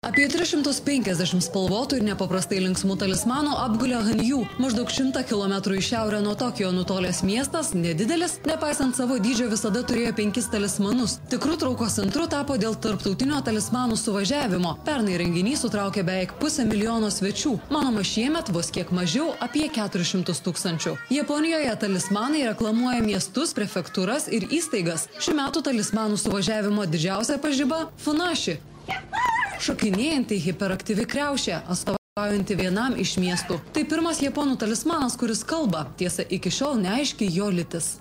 Apie 350 spalvotų ir nepaprastai linksmų talismanų apgulė Hanjū, maždaug 100 km į šiaurę nuo Tokijo nutolęs miestas, nedidelis, nepaisant savo dydžio visada turėjo 5 talismanus. Tikrų traukos centru tapo dėl tarptautinio talismanų suvažiavimo. Pernai renginys sutraukė beveik 500 000 svečių, manoma šiemet vos kiek mažiau apie 400 000. Japonijoje talismanai reklamuoja miestus, prefektūras ir įstaigas. Šių metų talismanų suvažiavimo didžiausia pažiba – Funashi. Šokinėjanti hiperaktyvi kriaušė, atstovaujanti vienam iš miestų. Tai pirmas japonų talismanas, kuris kalba. Tiesa, iki šiol neaiški jo lytis.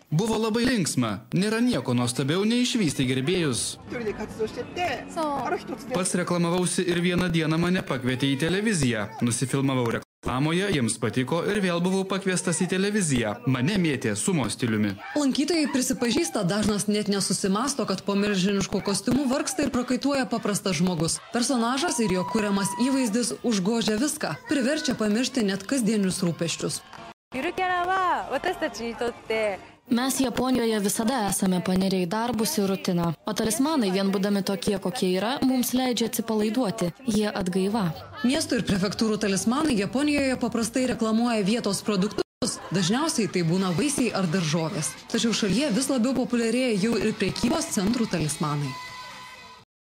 Buvo labai linksma. Nėra nieko nuostabiau nei išvysti gerbėjus. Pats reklamavausi ir vieną dieną mane pakvietė į televiziją. Nusifilmavau reklamoje, jiems patiko ir vėl buvau pakviestas į televiziją. Mane mėtė sumo stiliumi. Lankytojai prisipažįsta, dažnas net nesusimasto, kad po milžinišku kostiumu vargsta ir prakaituoja paprastas žmogus. Personažas ir jo kuriamas įvaizdis užgožia viską, priverčia pamiršti net kasdienius rūpesčius. Mes Japonijoje visada esame panirę į darbus ir rutiną, o talismanai, vien būdami tokie, kokie yra, mums leidžia atsipalaiduoti. Jie atgaiva. Miestų ir prefektūrų talismanai Japonijoje paprastai reklamuoja vietos produktus. Dažniausiai tai būna vaisiai ar daržovės. Tačiau šalyje vis labiau populiarėja jau ir prekybos centrų talismanai.